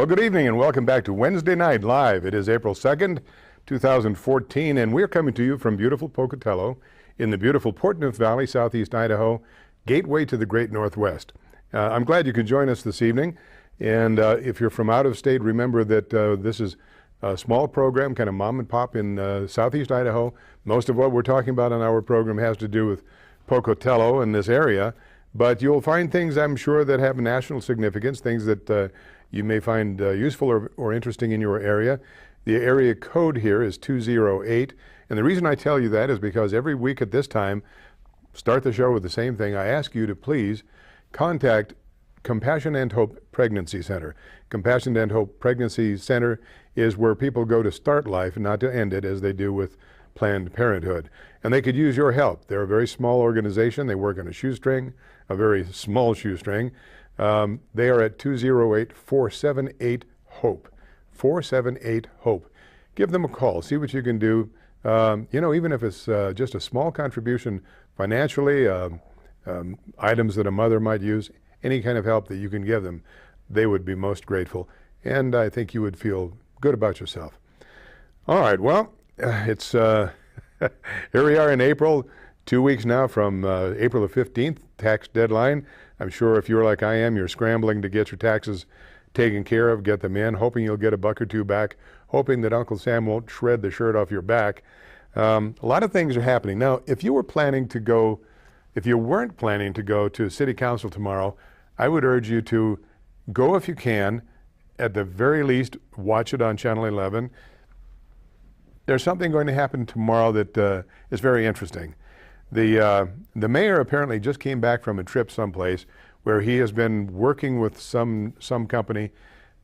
good evening and welcome back to Wednesday Night Live. It is April 2nd, 2014, and we're coming to you from beautiful Pocatello in the beautiful Portneuf Valley, southeast Idaho, gateway to the great Northwest. I'm glad you could join us this evening, and if you're from out of state, remember that this is a small program, kind of mom and pop in southeast Idaho. Most of what we're talking about on our program has to do with Pocatello in this area, but you'll find things, I'm sure, that have national significance, things that you may find useful or interesting in your area. The area code here is 208, and the reason I tell you that is because every week at this time, start the show with the same thing. I ask you to please contact Compassion and Hope Pregnancy Center. Compassion and Hope Pregnancy Center is where people go to start life, not to end it, as they do with Planned Parenthood. And they could use your help. They're a very small organization. They work on a shoestring, a very small shoestring. They are at 208-478-HOPE. 478-HOPE. Give them a call. See what you can do. Even if it's just a small contribution financially, items that a mother might use, any kind of help that you can give them, they would be most grateful. And I think you would feel good about yourself. All right, well, it's here we are in April, 2 weeks now from April the 15th, tax deadline. I'm sure if you're like I am, you're scrambling to get your taxes taken care of, get them in, hoping you'll get a buck or two back, hoping that Uncle Sam won't shred the shirt off your back. A lot of things are happening. Now, if you weren't planning to go to City Council tomorrow, I would urge you to go if you can. At the very least, watch it on Channel 11. There's something going to happen tomorrow that is very interesting. The mayor apparently just came back from a trip someplace where he has been working with some company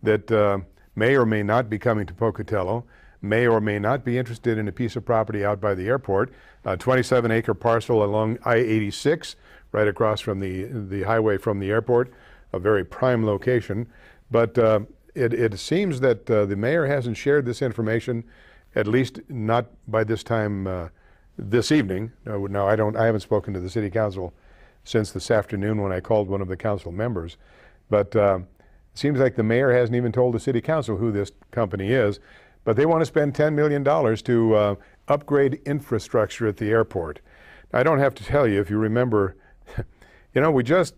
that may or may not be coming to Pocatello, may or may not be interested in a piece of property out by the airport, a 27-acre parcel along I-86, right across from the highway from the airport, a very prime location. But it seems that the mayor hasn't shared this information, at least not by this time this evening. No, I haven't spoken to the City Council since this afternoon when I called one of the council members. But it seems like the mayor hasn't even told the City Council who this company is. But they want to spend $10 million to upgrade infrastructure at the airport. Now, I don't have to tell you, if you remember, we just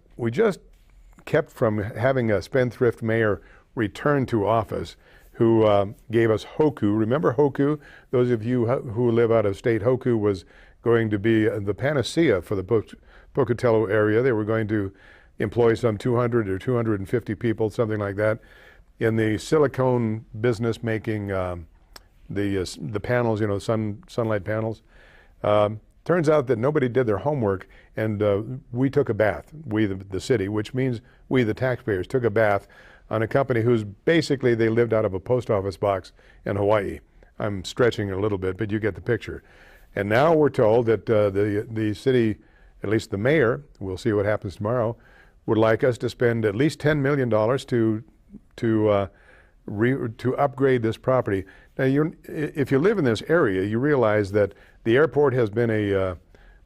kept from having a spendthrift mayor return to office who gave us Hoku. Remember Hoku? Those of you who live out of state, Hoku was going to be the panacea for the Pocatello area. They were going to employ some 200 or 250 people, something like that, in the silicone business making the panels, sunlight panels. Turns out that nobody did their homework, and we took a bath, we the city, which means we the taxpayers took a bath on a company who's basically, they lived out of a post office box in Hawaii. I'm stretching a little bit, but you get the picture. And now we're told that the city, at least the mayor, we'll see what happens tomorrow, would like us to spend at least $10 million to upgrade this property. Now, if you live in this area, you realize that the airport has been a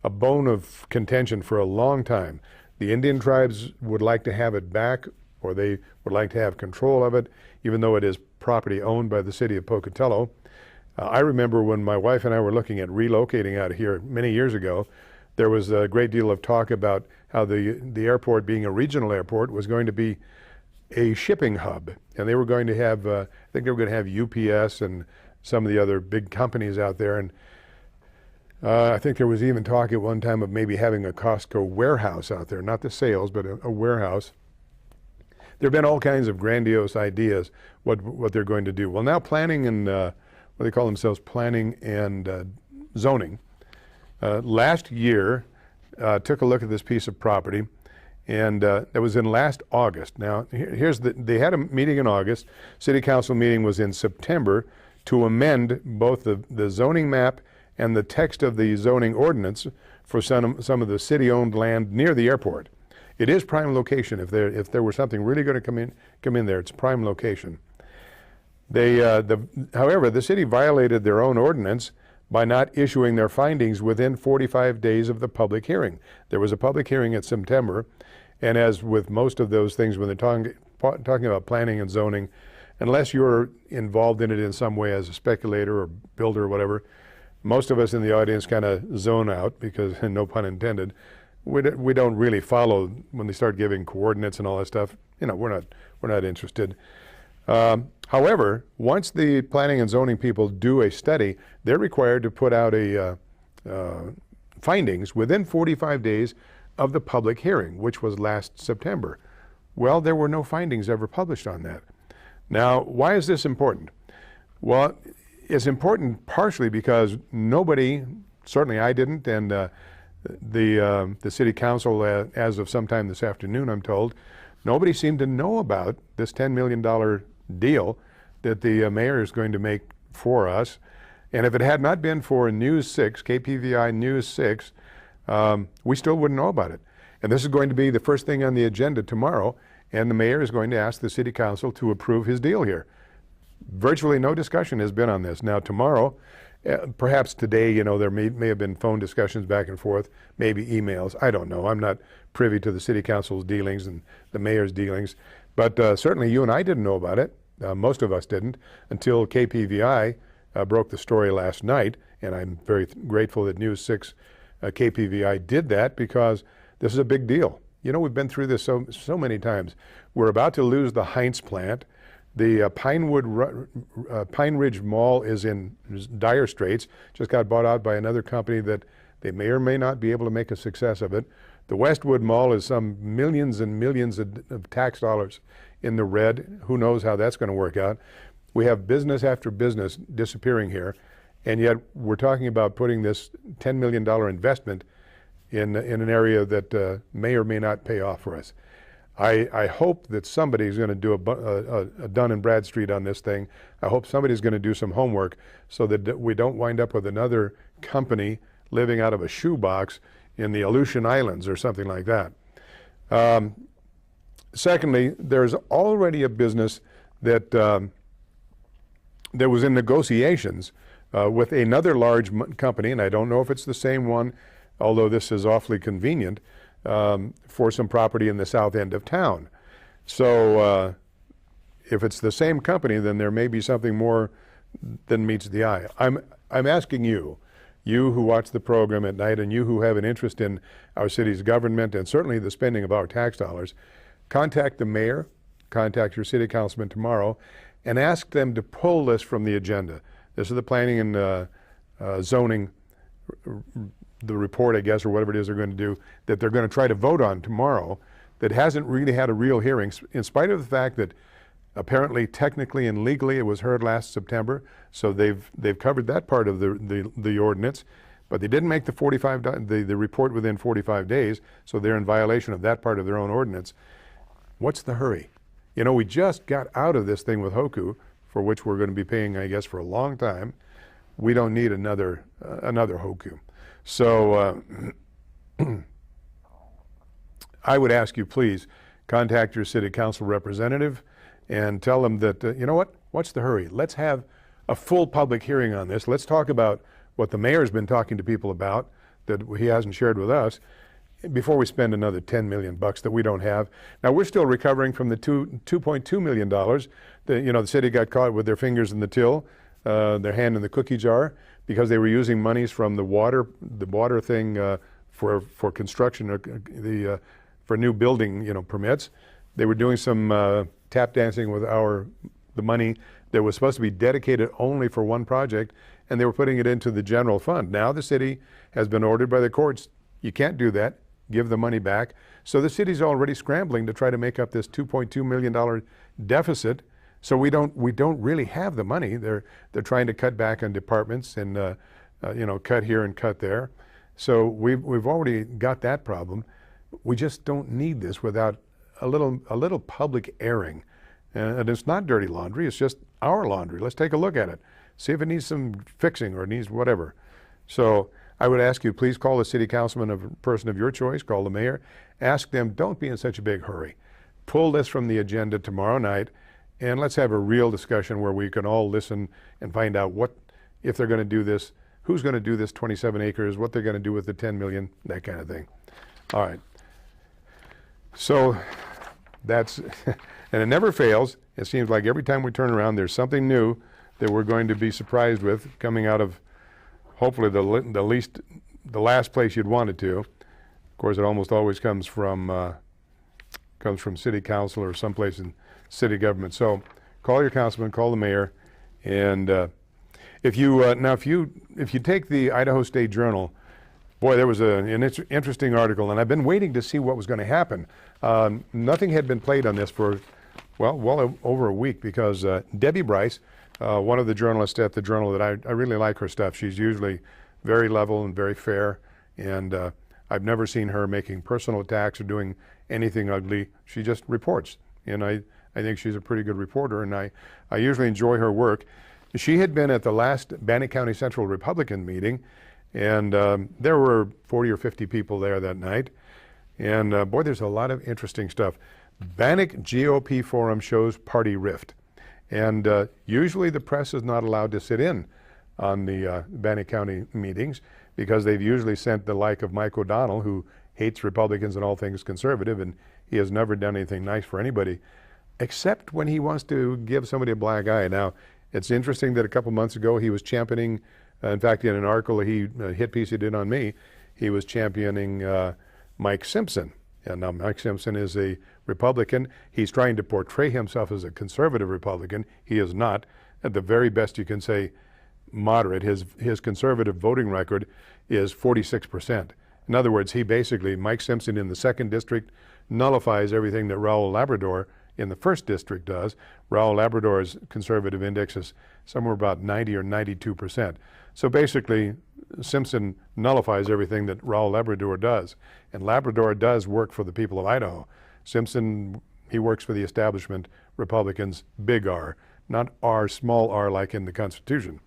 bone of contention for a long time. The Indian tribes would like to have it back, or they would like to have control of it, even though it is property owned by the city of Pocatello. I remember when my wife and I were looking at relocating out of here many years ago, there was a great deal of talk about how the airport, being a regional airport, was going to be a shipping hub. And they were going to have, I think they were going to have UPS and some of the other big companies out there. And I think there was even talk at one time of maybe having a Costco warehouse out there, not the sales, but a warehouse. There have been all kinds of grandiose ideas what they're going to do. Well, now planning and what they call themselves, planning and zoning, last year took a look at this piece of property, and that was in last August. Now, they had a meeting in August. City Council meeting was in September to amend both the zoning map and the text of the zoning ordinance for some of the city-owned land near the airport. It is prime location. If there were something really going to come in there, it's prime location. However, the city violated their own ordinance by not issuing their findings within 45 days of the public hearing. There was a public hearing in September, and as with most of those things when they're talking about planning and zoning, unless you're involved in it in some way as a speculator or builder or whatever, most of us in the audience kind of zone out because, no pun intended, we don't really follow when they start giving coordinates and all that stuff. You know, we're not interested. However, once the planning and zoning people do a study, they're required to put out a findings within 45 days of the public hearing, which was last September. Well, there were no findings ever published on that. Now, why is this important? Well, it's important partially because nobody, certainly I didn't, and the city council, as of sometime this afternoon, I'm told, nobody seemed to know about this $10 million deal that the mayor is going to make for us. And if it had not been for News 6, KPVI News 6, we still wouldn't know about it. And this is going to be the first thing on the agenda tomorrow, and the mayor is going to ask the city council to approve his deal here. Virtually no discussion has been on this. Now tomorrow, perhaps today, you know, there may have been phone discussions back and forth, maybe emails, I don't know. I'm not privy to the city council's dealings and the mayor's dealings, but certainly you and I didn't know about it. Most of us didn't until KPVI broke the story last night, and I'm very grateful that News 6 KPVI did that because this is a big deal. You know, we've been through this so many times. We're about to lose the Heinz plant. The Pine Ridge Mall is in dire straits, just got bought out by another company that they may or may not be able to make a success of it. The Westwood Mall is some millions and millions of tax dollars in the red. Who knows how that's going to work out. We have business after business disappearing here, and yet we're talking about putting this $10 million investment in an area that may or may not pay off for us. I hope that somebody's going to do a Dun & Bradstreet on this thing. I hope somebody's going to do some homework so that we don't wind up with another company living out of a shoebox in the Aleutian Islands or something like that. Secondly, there's already a business that was in negotiations with another large company, and I don't know if it's the same one, although this is awfully convenient, for some property in the south end of town. So if it's the same company, then there may be something more than meets the eye. I'm asking you who watch the program at night and you who have an interest in our city's government and certainly the spending of our tax dollars, contact the mayor, contact your city councilman tomorrow, and ask them to pull this from the agenda. This is the planning and zoning, the report, I guess, or whatever it is they're going to do, that they're going to try to vote on tomorrow, that hasn't really had a real hearing, in spite of the fact that apparently, technically and legally, it was heard last September, so they've covered that part of the ordinance, but they didn't make the report within 45 days, so they're in violation of that part of their own ordinance. What's the hurry? You know, we just got out of this thing with Hoku, for which we're going to be paying, I guess, for a long time. We don't need another Hoku. So I would ask you, please, contact your city council representative and tell them that, you know what, what's the hurry? Let's have a full public hearing on this. Let's talk about what the mayor's been talking to people about that he hasn't shared with us before we spend another $10 million that we don't have. Now, we're still recovering from the $2.2 million. The city got caught with their fingers in the till, their hand in the cookie jar, because they were using monies from the water thing for construction, for new building, permits. They were doing some tap dancing with the money that was supposed to be dedicated only for one project, and they were putting it into the general fund. Now the city has been ordered by the courts, you can't do that, give the money back. So the city's already scrambling to try to make up this $2.2 million deficit. So we don't really have the money. They're trying to cut back on departments and cut here and cut there. So we've already got that problem. We just don't need this without a little public airing. And it's not dirty laundry, it's just our laundry. Let's take a look at it. See if it needs some fixing or needs whatever. So I would ask you, please call the city councilman, a person of your choice, call the mayor, ask them, don't be in such a big hurry. Pull this from the agenda tomorrow night, and let's have a real discussion where we can all listen and find out what, if they're going to do this, who's going to do this 27 acres, what they're going to do with the 10 million, that kind of thing. All right. So that's And it never fails. It seems like every time we turn around, there's something new that we're going to be surprised with coming out of, hopefully, the last place you'd want it to. Of course, it almost always comes from city council or someplace in city government. So call your councilman, call the mayor, and if you take the Idaho State Journal, boy, there was an interesting article, and I've been waiting to see what was going to happen. Nothing had been played on this for, well over a week, because Debbie Bryce, one of the journalists at the Journal that I really like her stuff. She's usually very level and very fair, and I've never seen her making personal attacks or doing anything ugly. She just reports, and I think she's a pretty good reporter, and I usually enjoy her work. She had been at the last Bannock County Central Republican meeting, and there were 40 or 50 people there that night. And boy, there's a lot of interesting stuff. Bannock GOP Forum shows party rift. And usually the press is not allowed to sit in on the Bannock County meetings, because they've usually sent the like of Mike O'Donnell, who hates Republicans and all things conservative, and he has never done anything nice for anybody, except when he wants to give somebody a black eye. Now, it's interesting that a couple months ago he was championing, in fact, in an article, a hit piece he did on me, he was championing Mike Simpson. And now Mike Simpson is a Republican. He's trying to portray himself as a conservative Republican. He is not. At the very best, you can say moderate. His conservative voting record is 46%. In other words, Mike Simpson in the 2nd district nullifies everything that Raoul Labrador in the 1st district does. Raoul Labrador's conservative index is somewhere about 90 or 92%. So basically, Simpson nullifies everything that Raoul Labrador does. And Labrador does work for the people of Idaho. Simpson, he works for the establishment Republicans, big R, not R, small r like in the Constitution.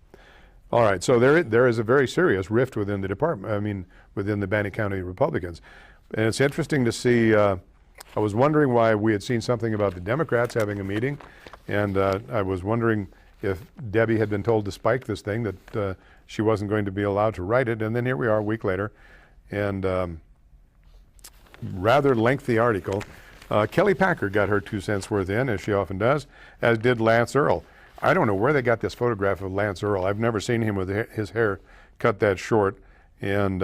All right, so there is a very serious rift within the department, within the Bannock County Republicans. And it's interesting to see, I was wondering why we had seen something about the Democrats having a meeting, and I was wondering if Debbie had been told to spike this thing, that she wasn't going to be allowed to write it, and then here we are a week later, and rather lengthy article. Kelly Packer got her 2 cents worth in, as she often does, as did Lance Earl. I don't know where they got this photograph of Lance Earl. I've never seen him with his hair cut that short, and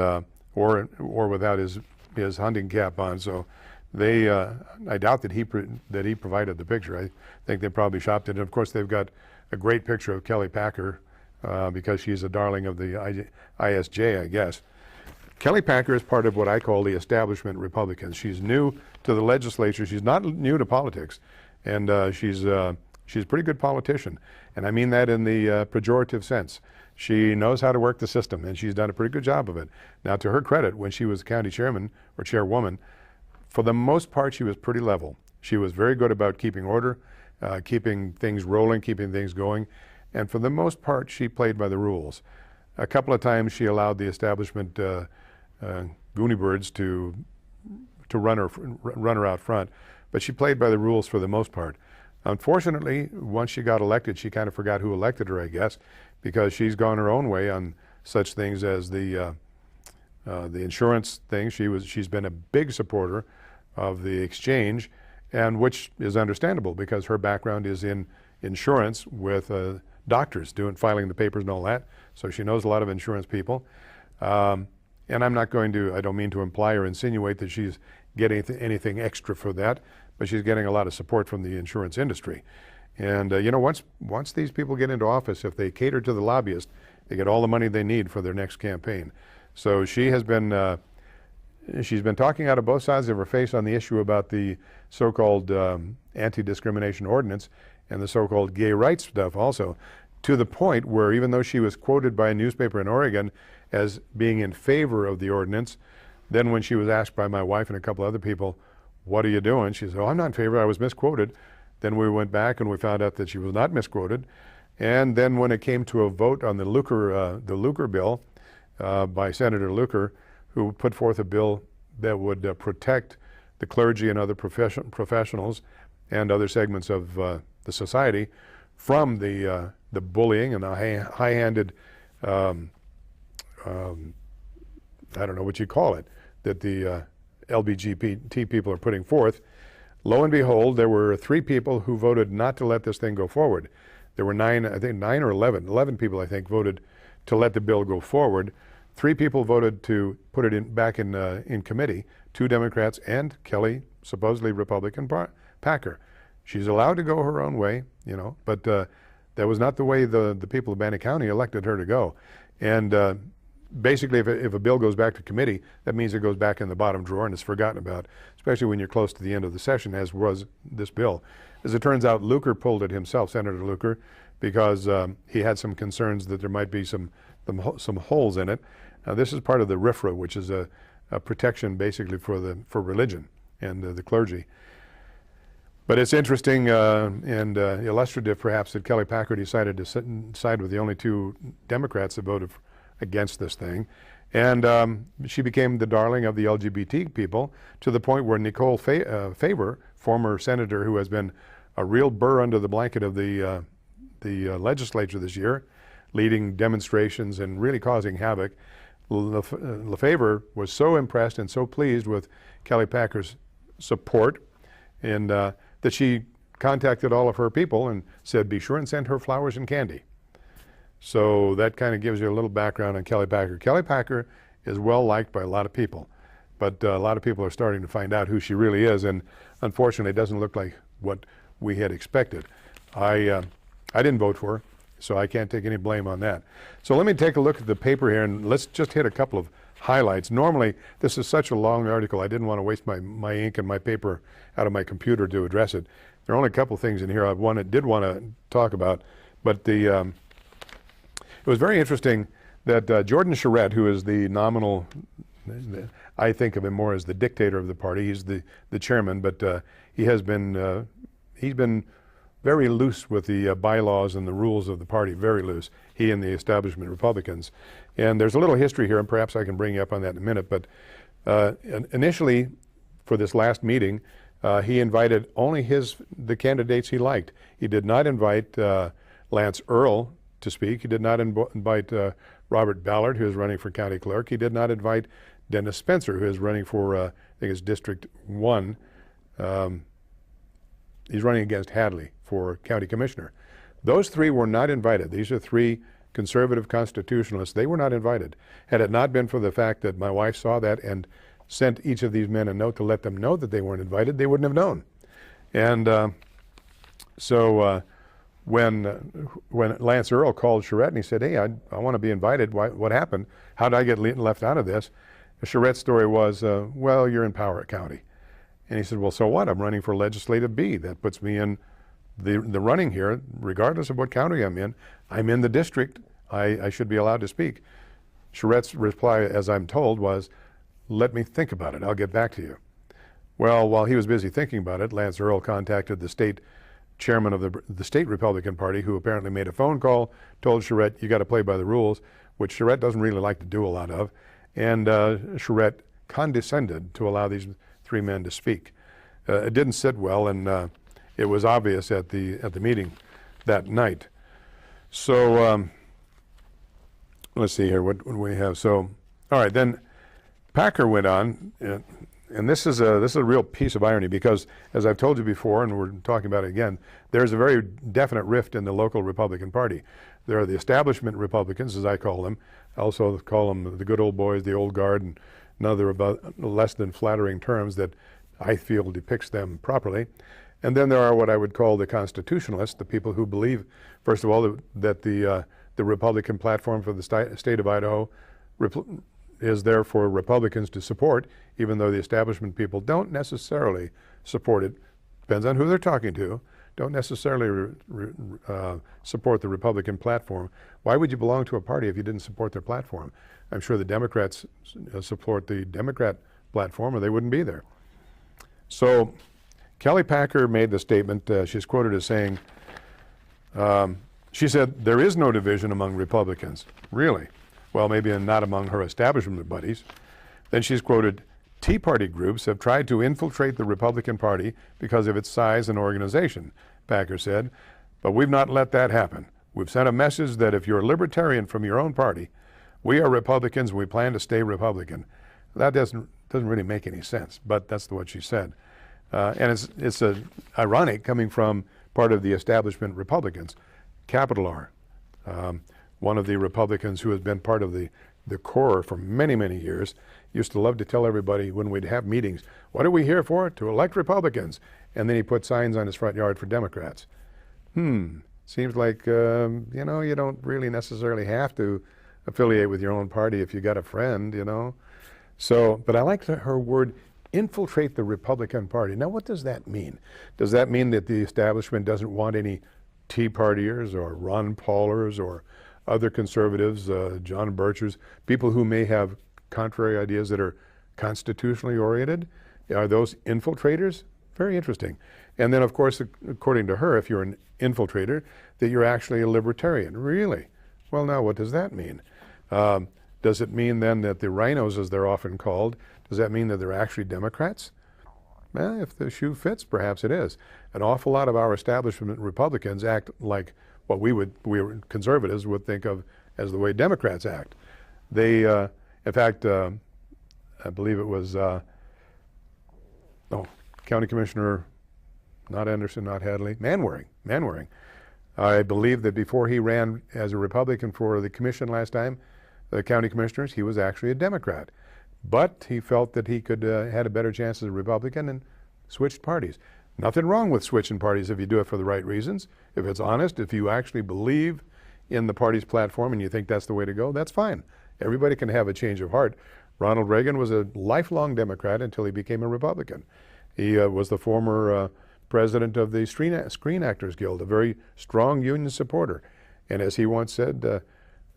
or without his hunting cap on. So they, I doubt that he provided the picture. I think they probably shopped it. And of course, they've got a great picture of Kelly Packer because she's a darling of the ISJ, I guess. Kelly Packer is part of what I call the establishment Republicans. She's new to the legislature. She's not new to politics, and she's a pretty good politician, and I mean that in the pejorative sense. She knows how to work the system, and she's done a pretty good job of it. Now, to her credit, when she was county chairman or chairwoman, for the most part, she was pretty level. She was very good about keeping order, keeping things rolling, keeping things going, and for the most part, she played by the rules. A couple of times, she allowed the establishment Goonie birds to run her out front, but she played by the rules for the most part. Unfortunately, once she got elected, she kind of forgot who elected her, I guess, because she's gone her own way on such things as the insurance thing. She's been a big supporter of the exchange, and which is understandable because her background is in insurance with doctors filing the papers and all that. So she knows a lot of insurance people. And I don't mean to imply or insinuate that she's getting anything extra for that, but she's getting a lot of support from the insurance industry. And once these people get into office, if they cater to the lobbyists, they get all the money they need for their next campaign. So she's been talking out of both sides of her face on the issue about the so-called anti-discrimination ordinance and the so-called gay rights stuff also, to the point where even though she was quoted by a newspaper in Oregon as being in favor of the ordinance, then when she was asked by my wife and a couple other people, "What are you doing?" She said, "Oh, I'm not in favor, I was misquoted." Then we went back and we found out that she was not misquoted. And then when it came to a vote on the Luker bill by Senator Luker, who put forth a bill that would protect the clergy and other professionals and other segments of the society from the bullying and the high-handed, I don't know what you call it, that the LGBT people are putting forth. lo and behold, there were 3 people who voted not to let this thing go forward. There were 9, I think 9 or 11 people, I think, voted to let the bill go forward. 3 people voted to put it back in committee, 2 Democrats and Kelly, supposedly Republican, Packer. She's allowed to go her own way, you know, but that was not the way the people of Bannock County elected her to go. And basically, if a bill goes back to committee, that means it goes back in the bottom drawer and it's forgotten about, especially when you're close to the end of the session, as was this bill. As it turns out, Luker pulled it himself, Senator Luker, because he had some concerns that there might be some holes in it. This is part of the RFRA, which is a protection basically for religion and the clergy. But it's interesting and illustrative, perhaps, that Kelly Packer decided to side with the only 2 Democrats that voted against this thing. And she became the darling of the LGBT people, to the point where Nicole Favor, former senator who has been a real burr under the blanket of the legislature this year, leading demonstrations and really causing havoc, LaFavor was so impressed and so pleased with Kelly Packer's support, and that she contacted all of her people and said, be sure and send her flowers and candy. So that kind of gives you a little background on Kelly Packer. Kelly Packer is well liked by a lot of people, but a lot of people are starting to find out who she really is, and unfortunately it doesn't look like what we had expected. I didn't vote for her, so I can't take any blame on that. So let me take a look at the paper here, and let's just hit a couple of highlights. Normally, this is such a long article, I didn't want to waste my ink and my paper out of my computer to address it. There are only a couple of things in here I did want to talk about, but it was very interesting that Jordan Charette, who is the nominal, I think of him more as the dictator of the party, he's the chairman, but he's been very loose with the bylaws and the rules of the party, very loose, he and the establishment Republicans. And there's a little history here, and perhaps I can bring you up on that in a minute, but initially, for this last meeting, he invited only the candidates he liked. He did not invite Lance Earl to speak. He did not invite Robert Ballard, who is running for county clerk. He did not invite Dennis Spencer, who is running for, I think it's District 1. He's running against Hadley for county commissioner. Those 3 were not invited. These are 3 conservative constitutionalists. They were not invited. Had it not been for the fact that my wife saw that and sent each of these men a note to let them know that they weren't invited, they wouldn't have known. And so when Lance Earl called Charette and he said, hey, I want to be invited, what happened? How did I get left out of this? Charette's story was, well, you're in Powerick County. And he said, well, so what? I'm running for Legislative B. That puts me in the running here, regardless of what county I'm in. I'm in the district. I should be allowed to speak. Charette's reply, as I'm told, was, let me think about it. I'll get back to you. Well, while he was busy thinking about it, Lance Earl contacted the state chairman of the state Republican Party, who apparently made a phone call, told Charette, you got to play by the rules, which Charette doesn't really like to do a lot of. And Charette condescended to allow these 3 men to speak. It didn't sit well, and it was obvious at the meeting that night. So let's see here, what do we have? So, all right, then Packer went on, and this is a real piece of irony, because as I've told you before, and we're talking about it again, there's a very definite rift in the local Republican Party. There are the establishment Republicans, as I call them. I also call them the good old boys, the old guard, and another about less than flattering terms that I feel depicts them properly. And then there are what I would call the constitutionalists, the people who believe, first of all, that the Republican platform for the state of Idaho is there for Republicans to support, even though the establishment people don't necessarily support it. Depends on who they're talking to. Don't necessarily support the Republican platform. Why would you belong to a party if you didn't support their platform? I'm sure the Democrats support the Democrat platform, or they wouldn't be there. So Kelly Packer made the statement, she's quoted as saying, she said, there is no division among Republicans. Really? Well, maybe not among her establishment buddies. Then she's quoted, Tea Party groups have tried to infiltrate the Republican Party because of its size and organization, Packer said, but we've not let that happen. We've sent a message that if you're a libertarian from your own party, we are Republicans and we plan to stay Republican. That doesn't really make any sense, but that's what she said. And it's ironic coming from part of the establishment Republicans, capital R. One of the Republicans who has been part of the core for many, many years used to love to tell everybody when we'd have meetings, what are we here for? To elect Republicans. And then he put signs on his front yard for Democrats. Seems like, you know, you don't really necessarily have to affiliate with your own party if you got a friend, you know. So, but I like her word, infiltrate the Republican Party. Now, what does that mean? Does that mean that the establishment doesn't want any Tea Partiers or Ron Paulers or other conservatives, John Birchers, people who may have contrary ideas that are constitutionally oriented? Are those infiltrators? Very interesting. And then, of course, according to her, if you're an infiltrator, that you're actually a libertarian. Really? Well, now, what does that mean? Does it mean then that the rhinos, as they're often called, does that mean that they're actually Democrats? Well, if the shoe fits, perhaps it is. An awful lot of our establishment Republicans act like what we conservatives would think of as the way Democrats act. They, in fact, I believe it was, County Commissioner, not Anderson, not Hadley, Manwaring. I believe that before he ran as a Republican for the commission last time, the county commissioners, he was actually a Democrat. But he felt that he could had a better chance as a Republican and switched parties. Nothing wrong with switching parties if you do it for the right reasons. If it's honest, if you actually believe in the party's platform and you think that's the way to go, that's fine. Everybody can have a change of heart. Ronald Reagan was a lifelong Democrat until he became a Republican. He was the former president of the Screen Actors Guild, a very strong union supporter. And as he once said,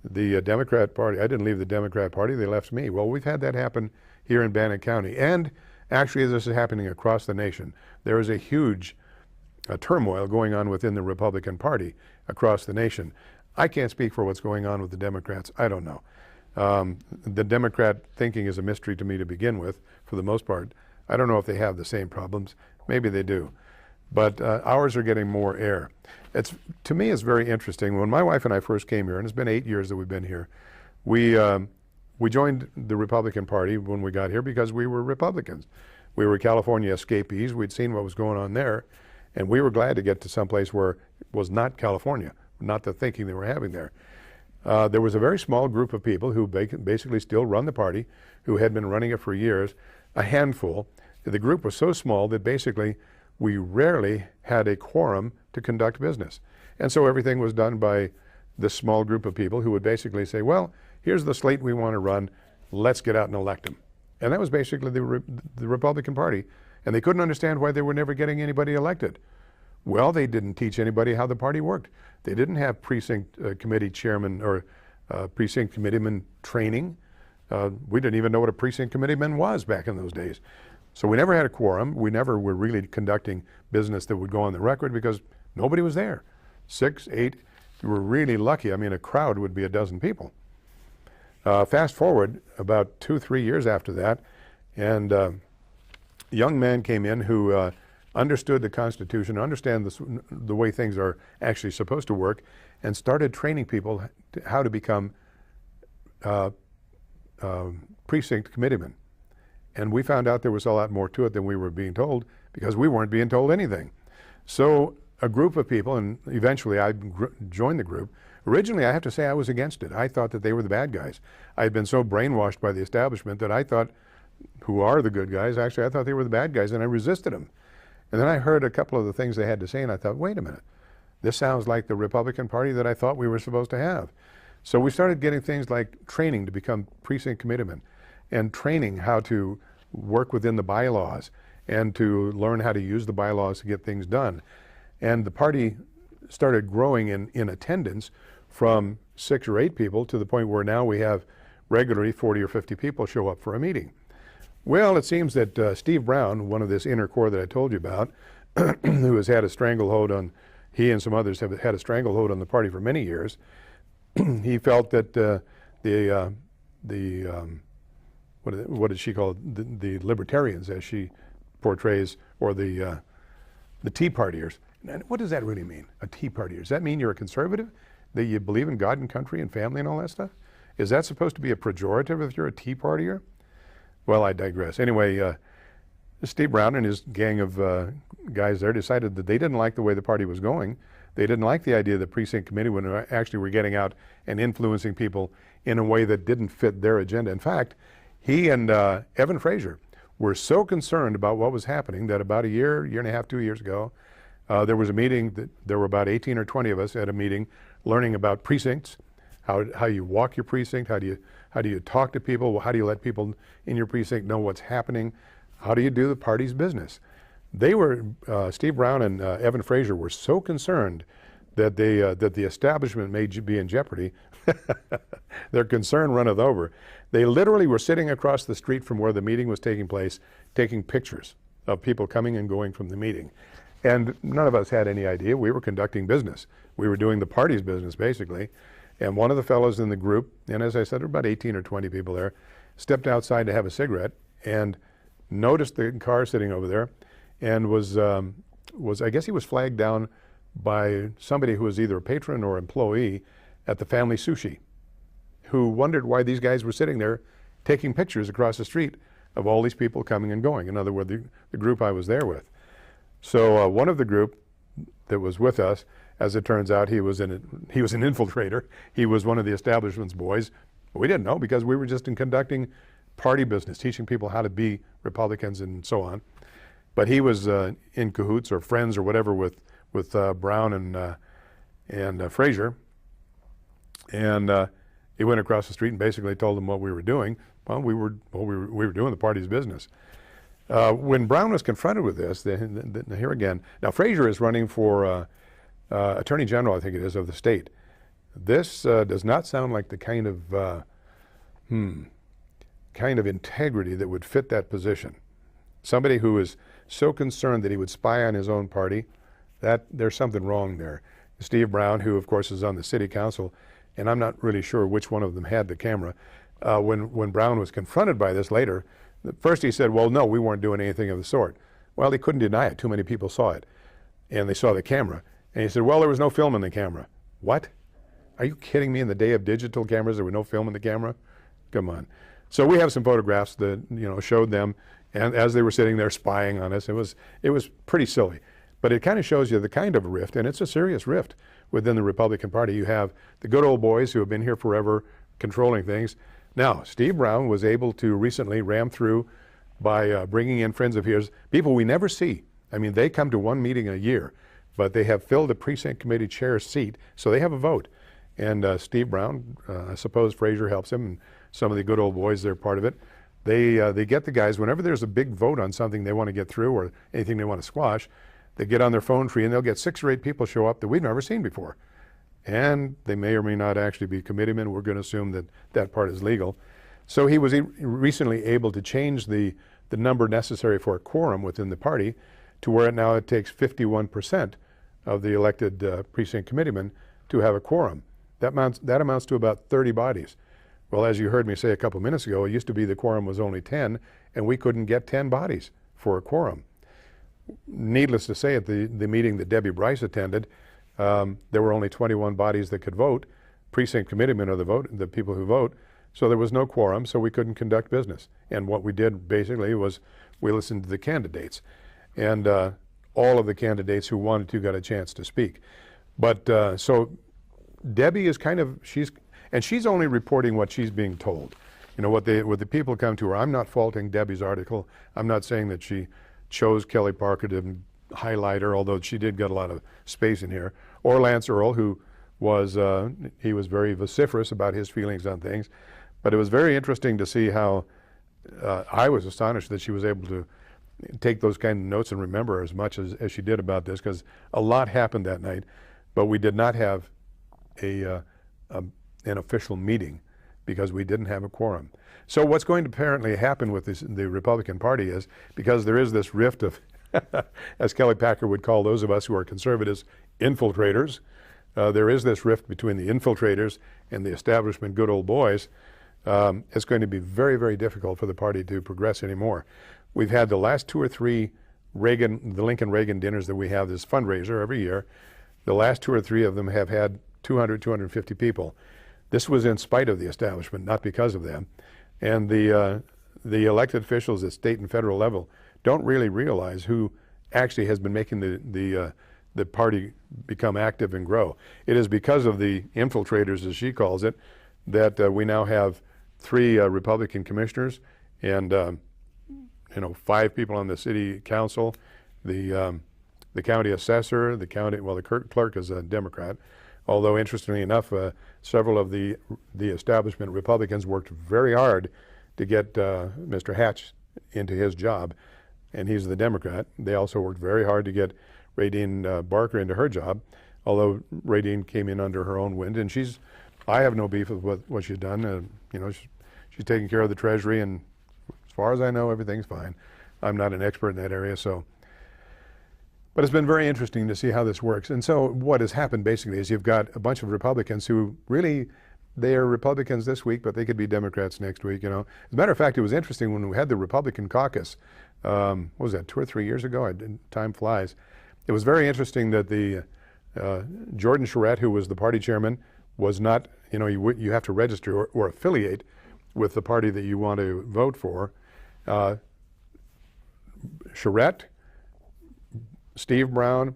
the Democrat Party, I didn't leave the Democrat Party, they left me. Well, we've had that happen here in Bannock County. And actually, this is happening across the nation. There is a huge turmoil going on within the Republican Party across the nation. I can't speak for what's going on with the Democrats. I don't know. The Democrat thinking is a mystery to me to begin with, for the most part. I don't know if they have the same problems. Maybe they do. But ours are getting more air. To me, it's very interesting. When my wife and I first came here, and it's been 8 years that we've been here, we joined the Republican Party when we got here because we were Republicans. We were California escapees. We'd seen what was going on there, and we were glad to get to someplace where it was not California, not the thinking they were having there. There was a very small group of people who basically still run the party, who had been running it for years, a handful. The group was so small that basically we rarely had a quorum to conduct business. And so everything was done by this small group of people who would basically say, well, here's the slate we want to run, let's get out and elect them. And that was basically the Republican Party. And they couldn't understand why they were never getting anybody elected. Well, they didn't teach anybody how the party worked. They didn't have precinct committee chairman or precinct committeeman training. We didn't even know what a precinct committeeman was back in those days. So we never had a quorum. We never were really conducting business that would go on the record because nobody was there. 6, 8, we were really lucky. I mean, a crowd would be a dozen people. Fast forward about 2, 3 years after that, and a young man came in who understood the Constitution, understand the way things are actually supposed to work, and started training people how to become precinct committeemen. And we found out there was a lot more to it than we were being told because we weren't being told anything. So a group of people, and eventually I joined the group. Originally, I have to say I was against it. I thought that they were the bad guys. I had been so brainwashed by the establishment that I thought, who are the good guys? Actually, I thought they were the bad guys, and I resisted them. And then I heard a couple of the things they had to say, and I thought, wait a minute. This sounds like the Republican Party that I thought we were supposed to have. So we started getting things like training to become precinct committeemen, and training how to work within the bylaws and to learn how to use the bylaws to get things done. And the party started growing in attendance from 6 or 8 people to the point where now we have regularly 40 or 50 people show up for a meeting. Well, it seems that Steve Brown, one of this inner core that I told you about, who has had a stranglehold on, he and some others have had a stranglehold on the party for many years, he felt that what did she call it? The libertarians, as she portrays, or the Tea Partiers. And what does that really mean, a Tea Partier? Does that mean you're a conservative, that you believe in God and country and family and all that stuff? Is that supposed to be a pejorative if you're a Tea Partier? Well, I digress. Anyway, Steve Brown and his gang of guys there decided that they didn't like the way the party was going. They didn't like the idea that precinct committee when actually were getting out and influencing people in a way that didn't fit their agenda. In fact, he and Evan Frazier were so concerned about what was happening that about a year and a half, 2 years ago, there was a meeting that there were about 18 or 20 of us at a meeting learning about precincts, how you walk your precinct, how do you talk to people, how do you let people in your precinct know what's happening, how do you do the party's business. They were, Steve Brown and Evan Frazier were so concerned that that the establishment may be in jeopardy. Their concern runneth over. They literally were sitting across the street from where the meeting was taking place, taking pictures of people coming and going from the meeting. And none of us had any idea. We were conducting business. We were doing the party's business, basically. And one of the fellows in the group, and as I said, there were about 18 or 20 people there, stepped outside to have a cigarette and noticed the car sitting over there, and was I guess he was flagged down by somebody who was either a patron or employee at the Family Sushi, who wondered why these guys were sitting there taking pictures across the street of all these people coming and going. In other words, the group I was there with. So one of the group that was with us, as it turns out, he was an infiltrator. He was one of the establishment's boys. We didn't know because we were just conducting party business, teaching people how to be Republicans and so on. But he was in cahoots or friends or whatever with Brown and Frazier, and he went across the street and basically told them what we were doing. Well, we were doing the party's business. When Brown was confronted with this, here again, now Frazier is running for Attorney General, I think it is, of the state. This does not sound like the kind of integrity that would fit that position. Somebody who is so concerned that he would spy on his own party, that there's something wrong there. Steve Brown, who of course is on the city council, and I'm not really sure which one of them had the camera. When Brown was confronted by this later, first he said, well, no, we weren't doing anything of the sort. Well, he couldn't deny it. Too many people saw it, and they saw the camera. And he said, well, there was no film in the camera. What? Are you kidding me? In the day of digital cameras, there was no film in the camera? Come on. So we have some photographs that showed them, and as they were sitting there spying on us, it was pretty silly. But it kind of shows you the kind of rift, and it's a serious rift within the Republican Party. You have the good old boys who have been here forever controlling things. Now, Steve Brown was able to recently ram through by bringing in friends of his, people we never see. I mean, they come to one meeting a year, but they have filled a precinct committee chair seat, so they have a vote. And Steve Brown, I suppose Frazier helps him, and some of the good old boys, they're part of it. They get the guys, whenever there's a big vote on something they want to get through or anything they want to squash, they get on their phone tree and they'll get 6 or 8 people show up that we've never seen before. And they may or may not actually be committeemen. We're going to assume that that part is legal. So he was recently able to change the number necessary for a quorum within the party to where now it takes 51% of the elected precinct committeemen to have a quorum. That amounts to about 30 bodies. Well, as you heard me say a couple minutes ago, it used to be the quorum was only 10, and we couldn't get 10 bodies for a quorum. Needless to say, at the meeting that Debbie Bryce attended, there were only 21 bodies that could vote. Precinct committeemen are the people who vote. So there was no quorum, so we couldn't conduct business. And what we did basically was we listened to the candidates. And all of the candidates who wanted to got a chance to speak. But so Debbie is she's only reporting what she's being told. What the people come to her. I'm not faulting Debbie's article. I'm not saying that she chose Kelly Parker to highlight her, although she did get a lot of space in here. Or Lance Earl, who was he was very vociferous about his feelings on things. But it was very interesting to see how I was astonished that she was able to take those kind of notes and remember as much as she did about this, because a lot happened that night. But we did not have an official meeting because we didn't have a quorum. So what's going to apparently happen with the Republican Party is, because there is this rift of, as Kelly Packer would call those of us who are conservatives, infiltrators. There is this rift between the infiltrators and the establishment good old boys. It's going to be very, very difficult for the party to progress anymore. We've had the last 2 or 3 the Lincoln-Reagan dinners that we have, this fundraiser every year. The last 2 or 3 of them have had 200, 250 people. This was in spite of the establishment, not because of them. And the elected officials at state and federal level don't really realize who actually has been making the party become active and grow. It is because of the infiltrators, as she calls it, that we now have 3 Republican commissioners and 5 people on the city council, the county assessor, the clerk is a Democrat. Although interestingly enough, several of the establishment Republicans worked very hard to get Mr. Hatch into his job, and he's the Democrat. They also worked very hard to get Radine Barker into her job, although Radine came in under her own wind, and I have no beef with what she's done. She's taking care of the Treasury, and as far as I know, everything's fine. I'm not an expert in that area, but it's been very interesting to see how this works. And so what has happened basically is you've got a bunch of Republicans who really, they are Republicans this week, but they could be Democrats next week, As a matter of fact, it was interesting when we had the Republican caucus, what was that, 2 or 3 years ago? Time flies. It was very interesting that the Jordan Charette, who was the party chairman, was not, you have to register or affiliate with the party that you want to vote for. Charette, Steve Brown,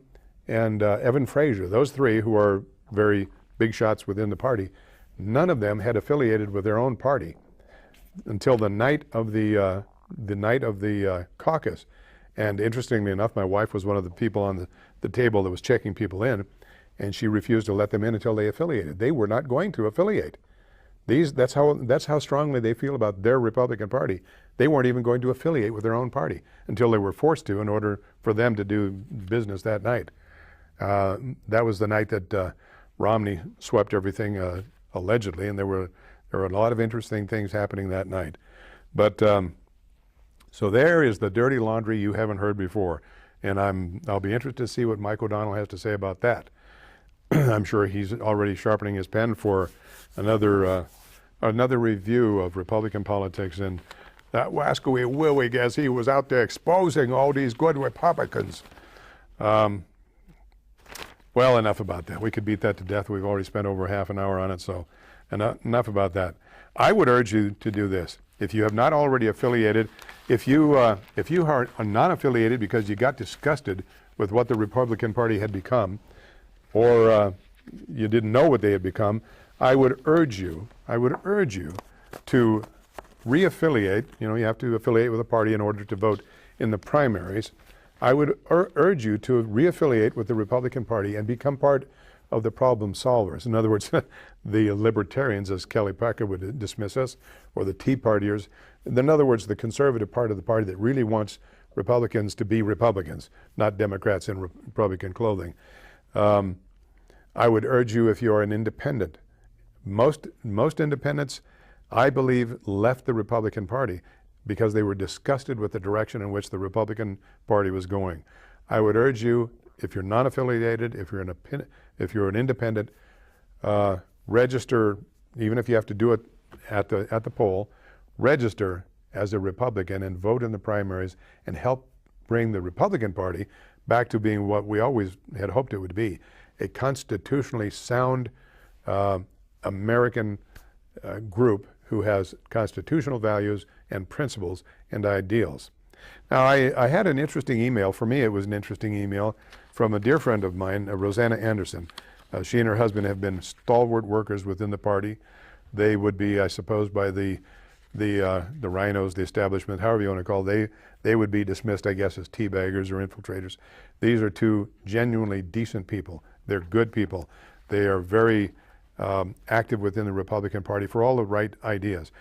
and Evan Frazier, those 3 who are very big shots within the party, none of them had affiliated with their own party until the night of the caucus. And interestingly enough, my wife was one of the people on the table that was checking people in, and she refused to let them in until they affiliated. They were not going to affiliate. That's how strongly they feel about their Republican Party. They weren't even going to affiliate with their own party until they were forced to in order for them to do business that night. That was the night that Romney swept everything allegedly, and there were a lot of interesting things happening that night. But so there is the dirty laundry you haven't heard before, and I'll be interested to see what Mike O'Donnell has to say about that. I'm sure he's already sharpening his pen for another review of Republican politics, and that wascally Willig, as he was out there exposing all these good Republicans. Well, enough about that. We could beat that to death. We've already spent over half an hour on it, so enough about that. I would urge you to do this. If you have not already affiliated, if you are not affiliated because you got disgusted with what the Republican Party had become, or you didn't know what they had become, I would urge you to re-affiliate. You have to affiliate with a party in order to vote in the primaries. I would urge you to re-affiliate with the Republican Party and become part of the problem solvers. In other words, the libertarians, as Kelly Packer would dismiss us, or the Tea Partiers. In other words, the conservative part of the party that really wants Republicans to be Republicans, not Democrats in Republican clothing. I would urge you, if you're an independent, most independents, I believe, left the Republican Party because they were disgusted with the direction in which the Republican Party was going. I would urge you, if you're not affiliated, if you're an independent, register, even if you have to do it at the poll, register as a Republican and vote in the primaries and help bring the Republican Party back to being what we always had hoped it would be, a constitutionally sound American group who has constitutional values and principles and ideals. Now, I had an interesting email. For me, it was an interesting email from a dear friend of mine, Rosanna Anderson. She and her husband have been stalwart workers within the party. They would be, I suppose, by the rhinos, the establishment, however you want to call it, they would be dismissed, I guess, as teabaggers or infiltrators. These are 2 genuinely decent people. They're good people. They are very active within the Republican Party for all the right ideas.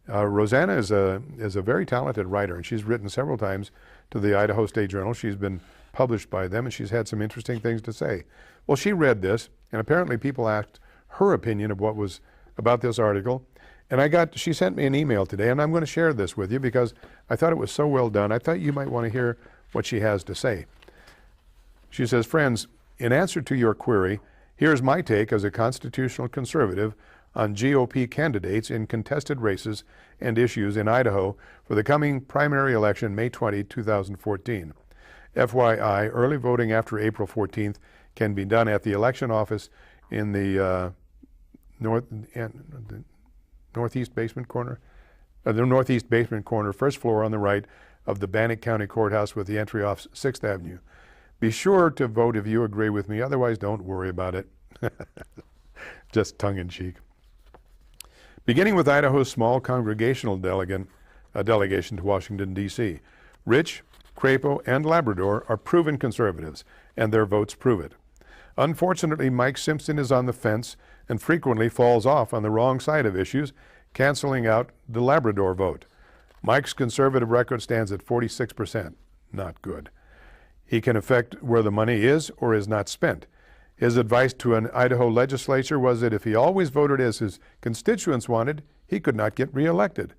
Rosanna is a very talented writer, and she's written several times to the Idaho State Journal. She's been published by them, and she's had some interesting things to say. Well, she read this, and apparently people asked her opinion of what was about this article. And she sent me an email today, and I'm going to share this with you because I thought it was so well done. I thought you might want to hear what she has to say. She says, "Friends, in answer to your query, here's my take as a constitutional conservative on GOP candidates in contested races and issues in Idaho for the coming primary election, May 20, 2014. FYI, early voting after April 14th can be done at the election office in the northeast basement corner, first floor on the right of the Bannock County Courthouse with the entry off 6th Avenue. Be sure to vote if you agree with me, otherwise don't worry about it. Just tongue-in-cheek. Beginning with Idaho's small congregational delegation to Washington, D.C., Rich, Crapo, and Labrador are proven conservatives, and their votes prove it. Unfortunately, Mike Simpson is on the fence and frequently falls off on the wrong side of issues, canceling out the Labrador vote. Mike's conservative record stands at 46%. Not good. He can affect where the money is or is not spent. His advice to an Idaho legislature was that if he always voted as his constituents wanted, he could not get reelected.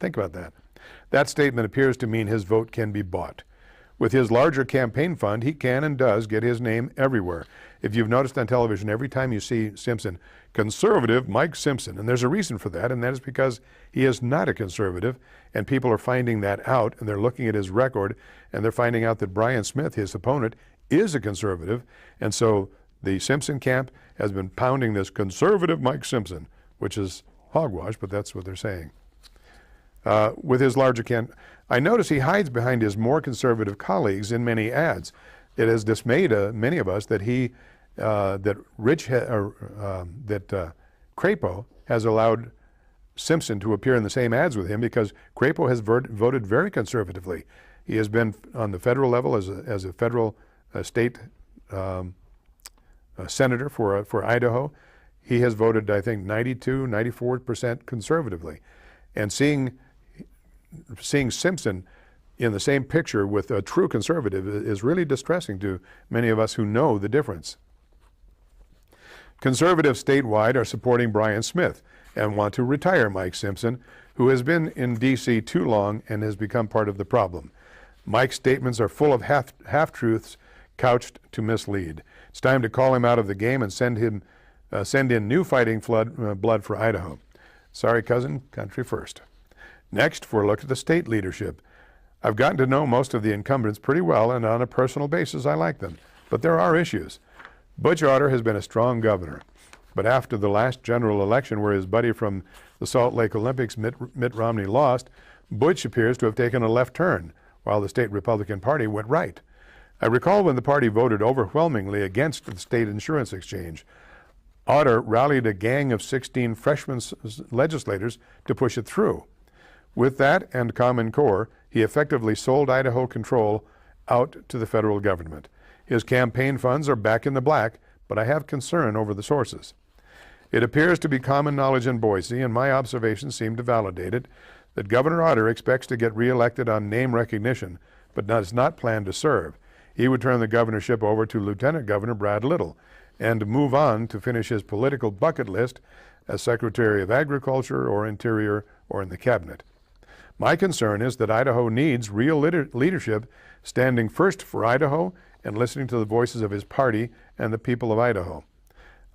Think about that. That statement appears to mean his vote can be bought. With his larger campaign fund, he can and does get his name everywhere. If you've noticed on television, every time you see Simpson, conservative Mike Simpson, and there's a reason for that, and that is because he is not a conservative, and people are finding that out, and they're looking at his record, and they're finding out that Brian Smith, his opponent, is a conservative, and so the Simpson camp has been pounding this conservative Mike Simpson, which is hogwash, but that's what they're saying. With his larger I notice he hides behind his more conservative colleagues in many ads. It has dismayed many of us that Crapo has allowed Simpson to appear in the same ads with him, because Crapo has voted very conservatively. He has been on the federal level as a federal state senator for Idaho. He has voted, I think, 92, 94% conservatively. And seeing Simpson in the same picture with a true conservative is really distressing to many of us who know the difference. Conservatives statewide are supporting Brian Smith and want to retire Mike Simpson, who has been in D.C. too long and has become part of the problem. Mike's statements are full of half-truths couched to mislead. It's time to call him out of the game and send in new fighting blood for Idaho. Sorry, cousin, country first. Next, for a look at the state leadership. I've gotten to know most of the incumbents pretty well, and on a personal basis, I like them. But there are issues. Butch Otter has been a strong governor, but after the last general election where his buddy from the Salt Lake Olympics, Mitt Romney, lost, Butch appears to have taken a left turn, while the state Republican Party went right. I recall when the party voted overwhelmingly against the state insurance exchange. Otter rallied a gang of 16 freshman legislators to push it through. With that and Common Core, he effectively sold Idaho control out to the federal government. His campaign funds are back in the black, but I have concern over the sources. It appears to be common knowledge in Boise, and my observations seem to validate it, that Governor Otter expects to get reelected on name recognition, but does not plan to serve. He would turn the governorship over to Lieutenant Governor Brad Little and move on to finish his political bucket list as Secretary of Agriculture or Interior or in the cabinet. My concern is that Idaho needs real leadership standing first for Idaho and listening to the voices of his party and the people of Idaho.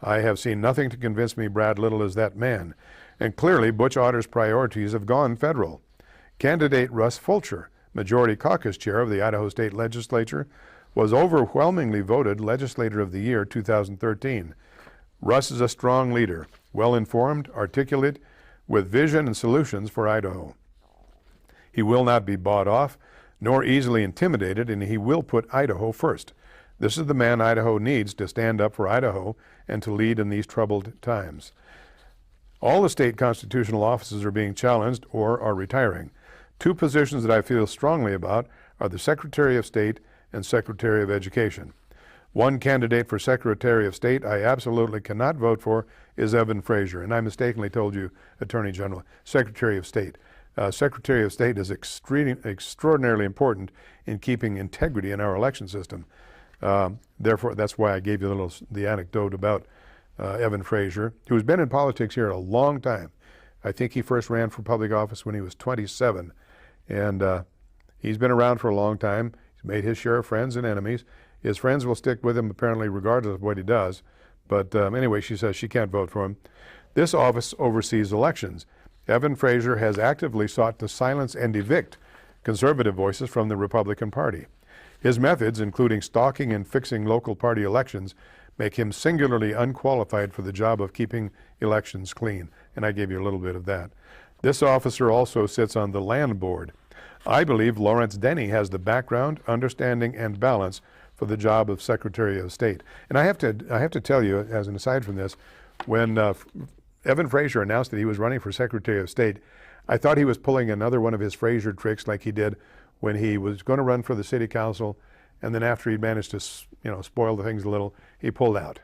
I have seen nothing to convince me Brad Little is that man, and clearly Butch Otter's priorities have gone federal. Candidate Russ Fulcher, Majority Caucus Chair of the Idaho State Legislature, was overwhelmingly voted Legislator of the Year 2013. Russ is a strong leader, well-informed, articulate, with vision and solutions for Idaho. He will not be bought off, nor easily intimidated, and he will put Idaho first. This is the man Idaho needs to stand up for Idaho and to lead in these troubled times. All the state constitutional offices are being challenged or are retiring. Two positions that I feel strongly about are the Secretary of State and Secretary of Education. One candidate for Secretary of State I absolutely cannot vote for is Evan Frazier, and I mistakenly told you Attorney General, Secretary of State. Secretary of State is extraordinarily important in keeping integrity in our election system. Therefore, that's why I gave you the anecdote about Evan Frazier, who's been in politics here a long time. I think he first ran for public office when he was 27, and he's been around for a long time. He's made his share of friends and enemies. His friends will stick with him apparently regardless of what he does. But anyway, she says she can't vote for him. This office oversees elections. Evan Frazier has actively sought to silence and evict conservative voices from the Republican Party. His methods, including stalking and fixing local party elections, make him singularly unqualified for the job of keeping elections clean, and I gave you a little bit of that. This officer also sits on the Land Board. I believe Lawrence Denny has the background, understanding, and balance for the job of Secretary of State. And I have to tell you, as an aside from this, when Evan Fraser announced that he was running for Secretary of State, I thought he was pulling another one of his Fraser tricks like he did when he was going to run for the city council, and then after he'd managed to spoil the things a little, he pulled out.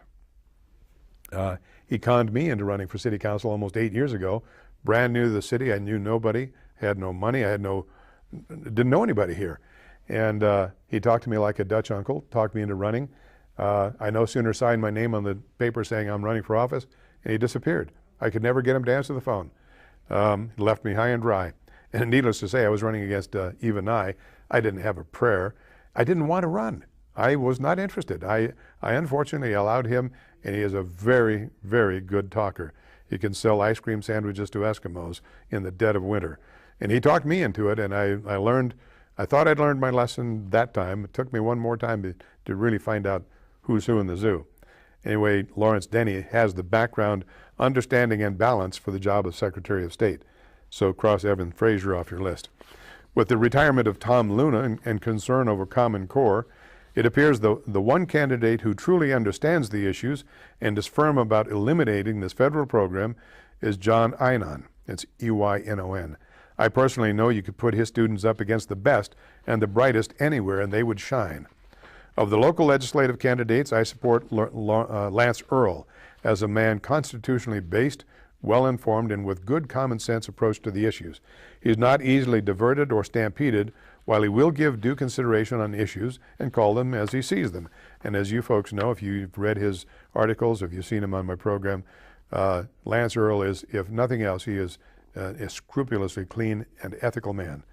He conned me into running for city council almost 8 years ago. Brand new to the city, I knew nobody, had no money, didn't know anybody here. And he talked to me like a Dutch uncle, talked me into running. I no sooner signed my name on the paper saying I'm running for office, and he disappeared. I could never get him to answer the phone. He left me high and dry. And needless to say, I was running against Eva Nye. I didn't have a prayer. I didn't want to run. I was not interested. I unfortunately allowed him, and he is a very, very good talker. He can sell ice cream sandwiches to Eskimos in the dead of winter. And he talked me into it, and I thought I'd learned my lesson that time. It took me one more time to really find out who's who in the zoo. Anyway, Lawrence Denny has the background, understanding, and balance for the job of Secretary of State. So cross Evan Fraser off your list. With the retirement of Tom Luna and concern over Common Core, it appears the one candidate who truly understands the issues and is firm about eliminating this federal program is John Eynon. It's E-Y-N-O-N. I personally know you could put his students up against the best and the brightest anywhere, and they would shine. Of the local legislative candidates, I support Lance Earl as a man constitutionally based, well-informed, and with good common sense approach to the issues. He is not easily diverted or stampeded, while he will give due consideration on issues and call them as he sees them. And as you folks know, if you've read his articles, if you've seen him on my program, Lance Earl is, if nothing else, he is a scrupulously clean and ethical man.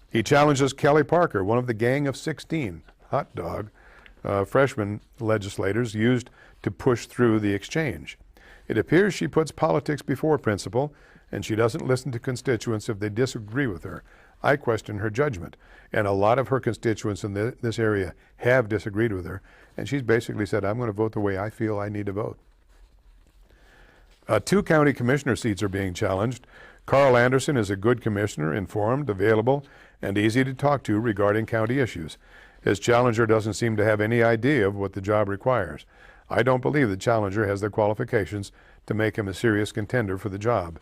He challenges Kelly Parker, one of the gang of 16, hot dog, freshman legislators used to push through the exchange. It appears she puts politics before principle, and she doesn't listen to constituents if they disagree with her. I question her judgment, and a lot of her constituents in this area have disagreed with her, and she's basically said, I'm going to vote the way I feel I need to vote. 2 county commissioner seats are being challenged. Carl Anderson is a good commissioner, informed, available, and easy to talk to regarding county issues. His challenger doesn't seem to have any idea of what the job requires. I don't believe the challenger has the qualifications to make him a serious contender for the job.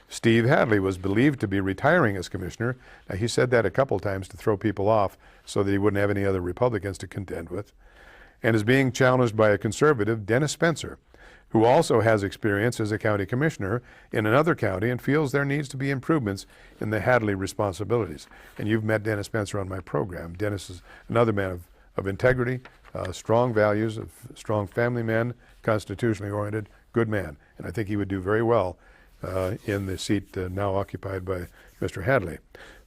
Steve Hadley was believed to be retiring as commissioner. Now, he said that a couple times to throw people off so that he wouldn't have any other Republicans to contend with, and is being challenged by a conservative, Dennis Spencer, who also has experience as a county commissioner in another county and feels there needs to be improvements in the Hadley responsibilities. And you've met Dennis Spencer on my program. Dennis is another man of integrity, strong values, a strong family man, constitutionally oriented, good man. And I think he would do very well in the seat now occupied by Mr. Hadley.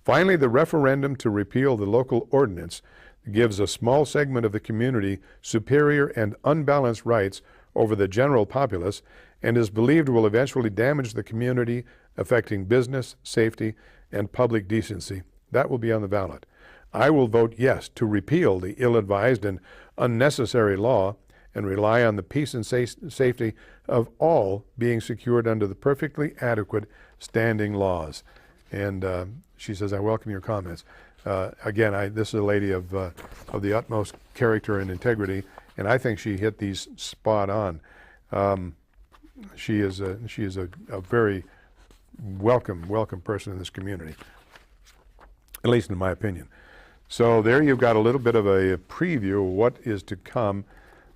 Finally, the referendum to repeal the local ordinance gives a small segment of the community superior and unbalanced rights over the general populace, and is believed will eventually damage the community, affecting business, safety, and public decency. That will be on the ballot. I will vote yes to repeal the ill-advised and unnecessary law and rely on the peace and safety of all being secured under the perfectly adequate standing laws. And she says, I welcome your comments. Again, this is a lady of the utmost character and integrity, and I think she hit these spot on. She is a very welcome person in this community, at least in my opinion. So there you've got a little bit of a preview of what is to come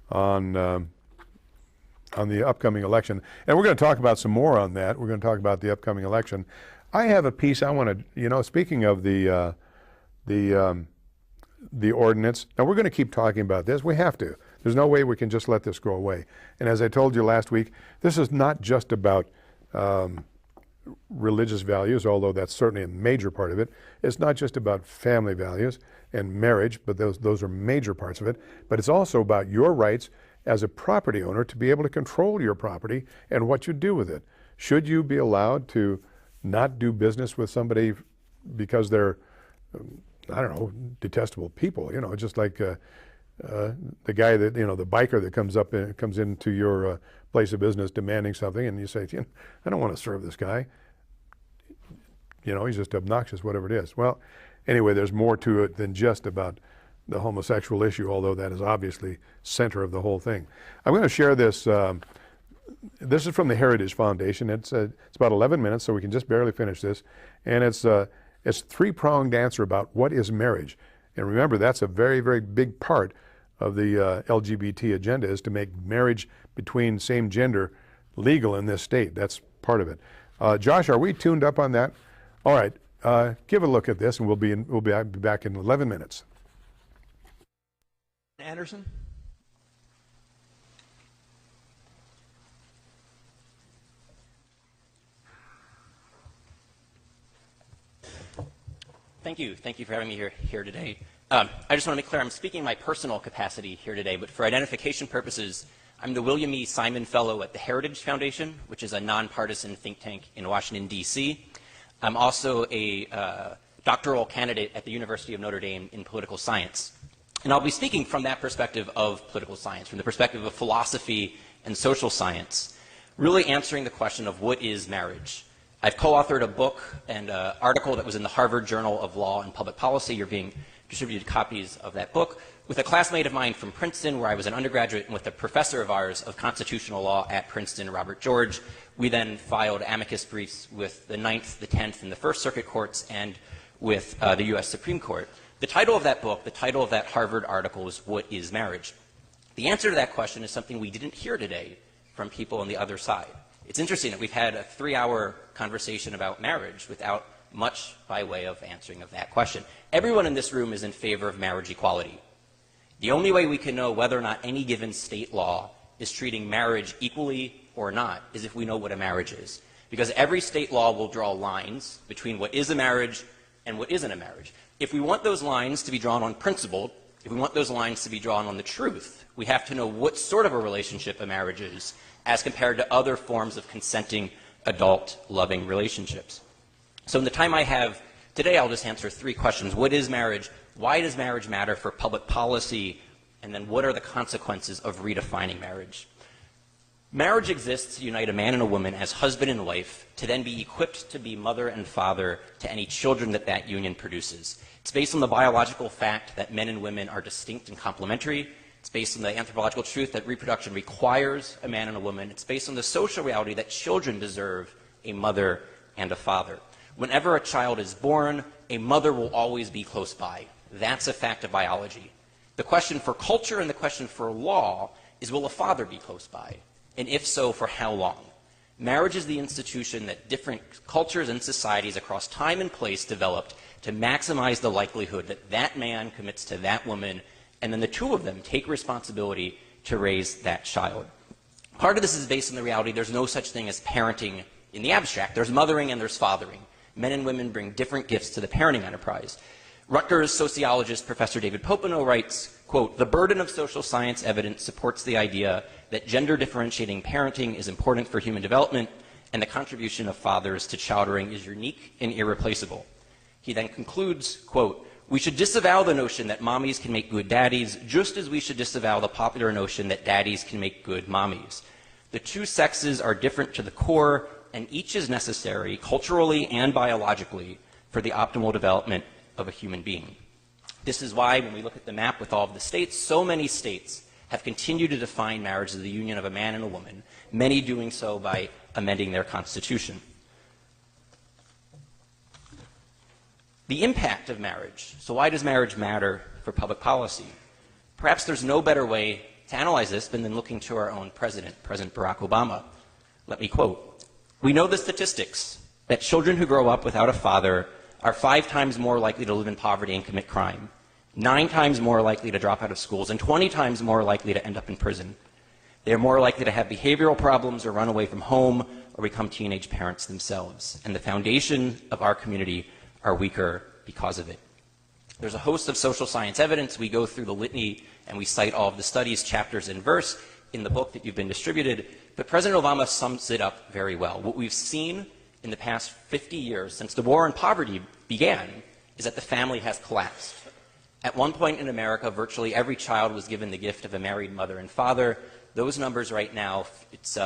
on the upcoming election. And we're going to talk about some more on that. We're going to talk about the upcoming election. I have a piece I want to, speaking of the ordinance. Now, we're going to keep talking about this. We have to. There's no way we can just let this go away. And as I told you last week, this is not just about religious values, although that's certainly a major part of it. It's not just about family values and marriage, but those are major parts of it. But it's also about your rights as a property owner to be able to control your property and what you do with it. Should you be allowed to not do business with somebody because they're, I don't know, detestable people? Just like the guy that, the biker that comes into your place of business demanding something, and you say, I don't want to serve this guy. He's just obnoxious, whatever it is. Well, anyway, there's more to it than just about the homosexual issue, although that is obviously center of the whole thing. I'm going to share this. This is from the Heritage Foundation. It's about 11 minutes, so we can just barely finish this. And it's a three-pronged answer about what is marriage. And remember, that's a very, very big part of the LGBT agenda, is to make marriage between same gender legal in this state. That's part of it. Josh, are we tuned up on that? All right, give a look at this, and we'll be back in 11 minutes. Anderson. Thank you. Thank you for having me here today. I just want to make clear I'm speaking in my personal capacity here today, but for identification purposes, I'm the William E. Simon Fellow at the Heritage Foundation, which is a nonpartisan think tank in Washington, D.C. I'm also a doctoral candidate at the University of Notre Dame in political science. And I'll be speaking from that perspective of political science, from the perspective of philosophy and social science, really answering the question of what is marriage. I've co-authored a book and an article that was in the Harvard Journal of Law and Public Policy. You're being distributed copies of that book with a classmate of mine from Princeton, where I was an undergraduate, and with a professor of ours of constitutional law at Princeton, Robert George. We then filed amicus briefs with the Ninth, the Tenth, and the First Circuit Courts, and with the U.S. Supreme Court. The title of that book, the title of that Harvard article is What is Marriage? The answer to that question is something we didn't hear today from people on the other side. It's interesting that we've had a 3-hour conversation about marriage without much by way of answering of that question. Everyone in this room is in favor of marriage equality. The only way we can know whether or not any given state law is treating marriage equally or not is if we know what a marriage is. Because every state law will draw lines between what is a marriage and what isn't a marriage. If we want those lines to be drawn on principle, if we want those lines to be drawn on the truth, we have to know what sort of a relationship a marriage is as compared to other forms of consenting, adult, loving relationships. So in the time I have today, I'll just answer 3 questions. What is marriage? Why does marriage matter for public policy? And then what are the consequences of redefining marriage? Marriage exists to unite a man and a woman as husband and wife, to then be equipped to be mother and father to any children that that union produces. It's based on the biological fact that men and women are distinct and complementary. It's based on the anthropological truth that reproduction requires a man and a woman. It's based on the social reality that children deserve a mother and a father. Whenever a child is born, a mother will always be close by. That's a fact of biology. The question for culture and the question for law is, will a father be close by? And if so, for how long? Marriage is the institution that different cultures and societies across time and place developed to maximize the likelihood that that man commits to that woman, and then the two of them take responsibility to raise that child. Part of this is based on the reality there's no such thing as parenting in the abstract. There's mothering and there's fathering. Men and women bring different gifts to the parenting enterprise. Rutgers sociologist Professor David Popenoe writes, quote, "The burden of social science evidence supports the idea that gender differentiating parenting is important for human development, and the contribution of fathers to child rearing is unique and irreplaceable." He then concludes, quote, "We should disavow the notion that mommies can make good daddies, just as we should disavow the popular notion that daddies can make good mommies. The two sexes are different to the core, and each is necessary, culturally and biologically, for the optimal development of a human being." This is why, when we look at the map with all of the states, so many states have continued to define marriage as the union of a man and a woman, many doing so by amending their constitution. The impact of marriage. So why does marriage matter for public policy? Perhaps there's no better way to analyze this than looking to our own president, President Barack Obama. Let me quote, "We know the statistics that children who grow up without a father are 5 times more likely to live in poverty and commit crime, 9 times more likely to drop out of schools, and 20 times more likely to end up in prison. They are more likely to have behavioral problems or run away from home or become teenage parents themselves. And the foundation of our community are weaker because of it." There's a host of social science evidence. We go through the litany and we cite all of the studies, chapters, and verse in the book that you've been distributed. But President Obama sums it up very well. What we've seen in the past 50 years, since the war on poverty began, is that the family has collapsed. At one point in America, virtually every child was given the gift of a married mother and father. Those numbers right now, it's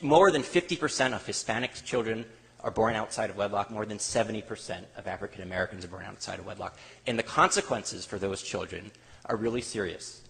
more than 50% of Hispanic children are born outside of wedlock. More than 70% of African Americans are born outside of wedlock. And the consequences for those children are really serious.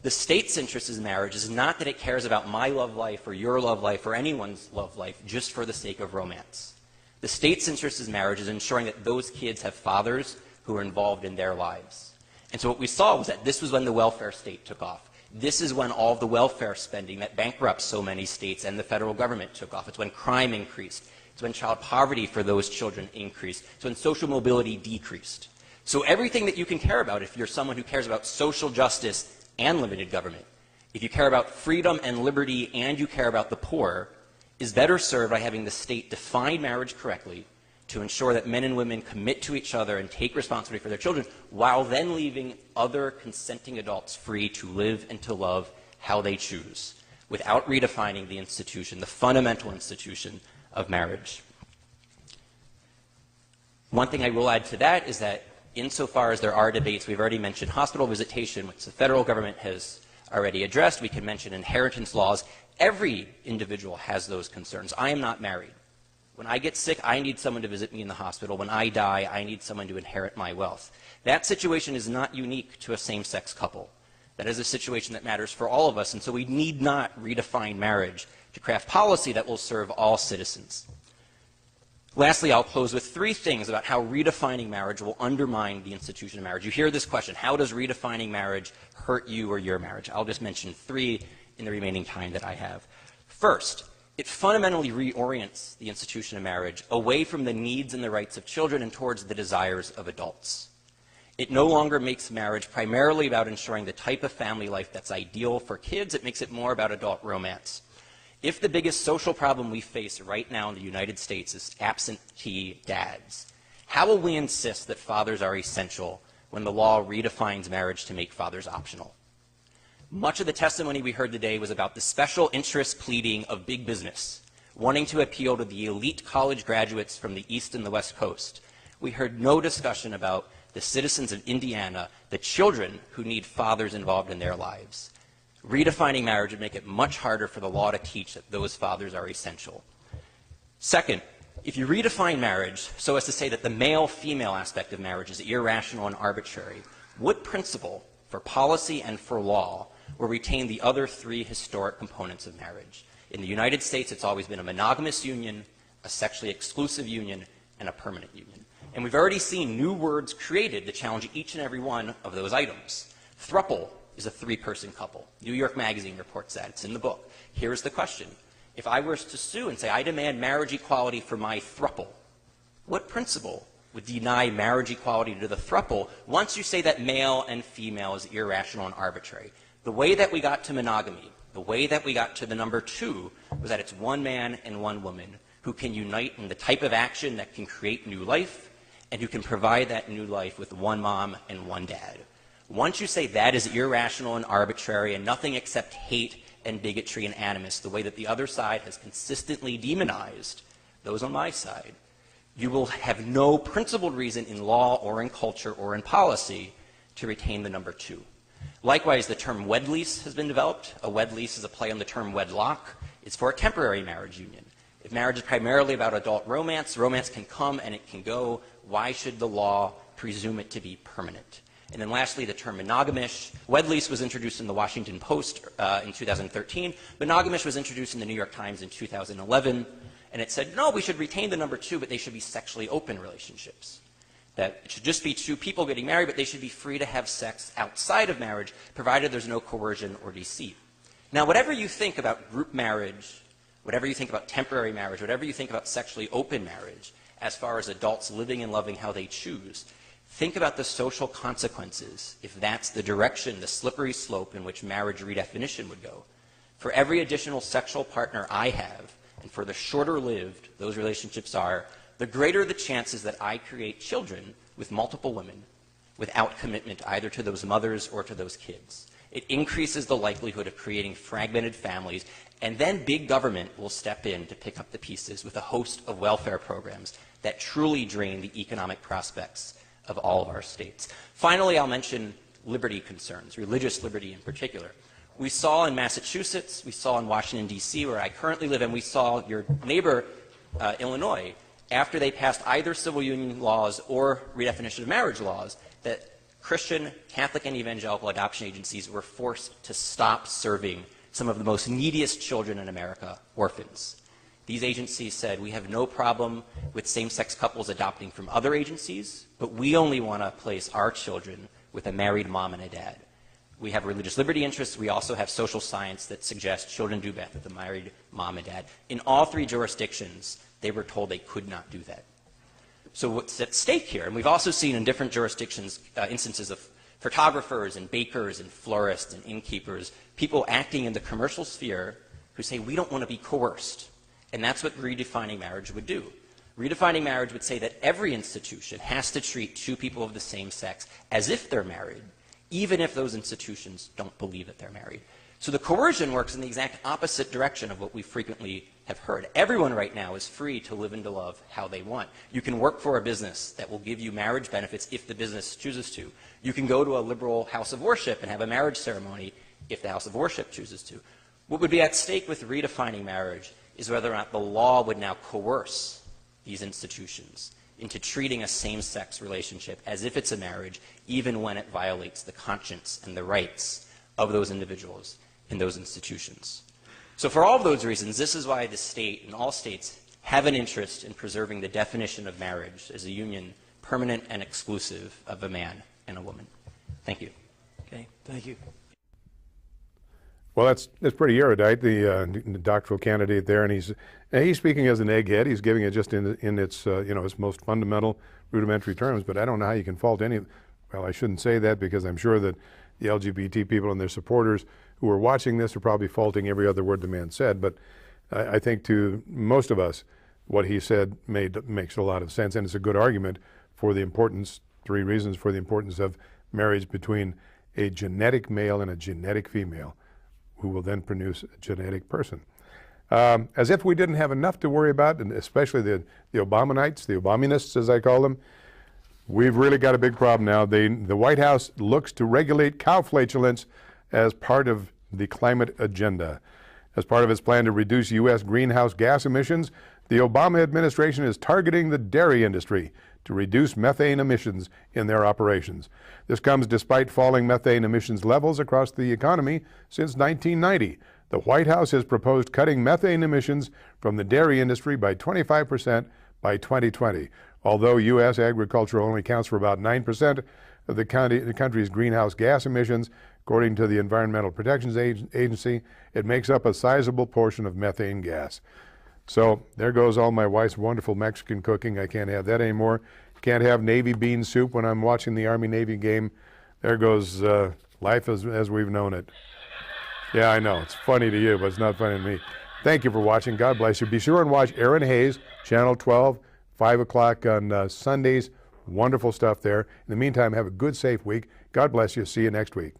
The state's interest in marriage is not that it cares about my love life or your love life or anyone's love life just for the sake of romance. The state's interest in marriage is ensuring that those kids have fathers who are involved in their lives. And so what we saw was that this was when the welfare state took off. This is when all of the welfare spending that bankrupts so many states and the federal government took off. It's when crime increased. It's when child poverty for those children increased. It's when social mobility decreased. So everything that you can care about, if you're someone who cares about social justice and limited government, if you care about freedom and liberty and you care about the poor, is better served by having the state define marriage correctly to ensure that men and women commit to each other and take responsibility for their children, while then leaving other consenting adults free to live and to love how they choose, without redefining the institution, the fundamental institution of marriage. One thing I will add to that is that insofar as there are debates, we've already mentioned hospital visitation, which the federal government has already addressed. We can mention inheritance laws. Every individual has those concerns. I am not married. When I get sick, I need someone to visit me in the hospital. When I die, I need someone to inherit my wealth. That situation is not unique to a same-sex couple. That is a situation that matters for all of us, and so we need not redefine marriage to craft policy that will serve all citizens. Lastly, I'll close with 3 things about how redefining marriage will undermine the institution of marriage. You hear this question, how does redefining marriage hurt you or your marriage? I'll just mention 3 in the remaining time that I have. First, it fundamentally reorients the institution of marriage away from the needs and the rights of children and towards the desires of adults. It no longer makes marriage primarily about ensuring the type of family life that's ideal for kids. It makes it more about adult romance. If the biggest social problem we face right now in the United States is absentee dads, how will we insist that fathers are essential when the law redefines marriage to make fathers optional? Much of the testimony we heard today was about the special interest pleading of big business, wanting to appeal to the elite college graduates from the East and the West Coast. We heard no discussion about the citizens of Indiana, the children who need fathers involved in their lives. Redefining marriage would make it much harder for the law to teach that those fathers are essential. Second, if you redefine marriage so as to say that the male-female aspect of marriage is irrational and arbitrary, what principle for policy and for law will retain the other 3 historic components of marriage? In the United States, it's always been a monogamous union, a sexually exclusive union, and a permanent union. And we've already seen new words created to challenge each and every one of those items. Throuple is a 3-person couple. New York Magazine reports that. It's in the book. Here's the question. If I were to sue and say, I demand marriage equality for my throuple, what principle would deny marriage equality to the throuple once you say that male and female is irrational and arbitrary? The way that we got to monogamy, the way that we got to the number 2, was that it's one man and one woman who can unite in the type of action that can create new life and who can provide that new life with one mom and one dad. Once you say that is irrational and arbitrary and nothing except hate and bigotry and animus, the way that the other side has consistently demonized those on my side, you will have no principled reason in law or in culture or in policy to retain the number 2. Likewise, the term wed lease has been developed. A wed lease is a play on the term wedlock. It's for a temporary marriage union. If marriage is primarily about adult romance, romance can come and it can go. Why should the law presume it to be permanent? And then lastly, the term monogamish. Wed lease was introduced in the Washington Post in 2013. Monogamish was introduced in the New York Times in 2011. And it said, no, we should retain the number 2, but they should be sexually open relationships. That it should just be 2 people getting married, but they should be free to have sex outside of marriage, provided there's no coercion or deceit. Now, whatever you think about group marriage, whatever you think about temporary marriage, whatever you think about sexually open marriage, as far as adults living and loving how they choose, think about the social consequences if that's the direction, the slippery slope in which marriage redefinition would go. For every additional sexual partner I have, and for the shorter lived those relationships are, the greater the chances that I create children with multiple women without commitment either to those mothers or to those kids. It increases the likelihood of creating fragmented families, and then big government will step in to pick up the pieces with a host of welfare programs that truly drain the economic prospects of all of our states. Finally, I'll mention liberty concerns, religious liberty in particular. We saw in Massachusetts, we saw in Washington, D.C., where I currently live, and we saw your neighbor, Illinois, after they passed either civil union laws or redefinition of marriage laws, that Christian, Catholic, and evangelical adoption agencies were forced to stop serving some of the most neediest children in America, orphans. These agencies said, we have no problem with same-sex couples adopting from other agencies, but we only want to place our children with a married mom and a dad. We have religious liberty interests. We also have social science that suggests children do best with a married mom and dad. In all three jurisdictions, they were told they could not do that. So what's at stake here, and we've also seen in different jurisdictions instances of photographers and bakers and florists and innkeepers, people acting in the commercial sphere who say, we don't want to be coerced. And that's what redefining marriage would do. Redefining marriage would say that every institution has to treat two people of the same sex as if they're married, even if those institutions don't believe that they're married. So the coercion works in the exact opposite direction of what we frequently have heard. Everyone right now is free to live and to love how they want. You can work for a business that will give you marriage benefits if the business chooses to. You can go to a liberal house of worship and have a marriage ceremony if the house of worship chooses to. What would be at stake with redefining marriage is whether or not the law would now coerce these institutions into treating a same-sex relationship as if it's a marriage, even when it violates the conscience and the rights of those individuals in those institutions. So for all of those reasons, this is why the state and all states have an interest in preserving the definition of marriage as a union permanent and exclusive of a man and a woman. Thank you. Okay, thank you. Well, that's pretty erudite, the doctoral candidate there, and he's speaking as an egghead. He's giving it just in its its most fundamental, rudimentary terms. But I don't know how you can fault any. Well, I shouldn't say that because I'm sure that the LGBT people and their supporters who are watching this are probably faulting every other word the man said. But I think to most of us, what he said makes a lot of sense, and it's a good argument for the importance. 3 reasons for the importance of marriage between a genetic male and a genetic female, who will then produce a genetic person. As if we didn't have enough to worry about, and especially the Obamanites, the Obaminists as I call them, we've really got a big problem now. The White House looks to regulate cow flatulence as part of the climate agenda. As part of its plan to reduce U.S. greenhouse gas emissions, the Obama administration is targeting the dairy industry to reduce methane emissions in their operations. This comes despite falling methane emissions levels across the economy since 1990. The White House has proposed cutting methane emissions from the dairy industry by 25% by 2020. Although U.S. agriculture only accounts for about 9% of the country's greenhouse gas emissions, according to the Environmental Protection Agency, it makes up a sizable portion of methane gas. So there goes all my wife's wonderful Mexican cooking. I can't have that anymore. Can't have Navy bean soup when I'm watching the Army-Navy game. There goes life as we've known it. Yeah, I know. It's funny to you, but it's not funny to me. Thank you for watching. God bless you. Be sure and watch Aaron Hayes, Channel 12, 5 o'clock on Sundays. Wonderful stuff there. In the meantime, have a good, safe week. God bless you. See you next week.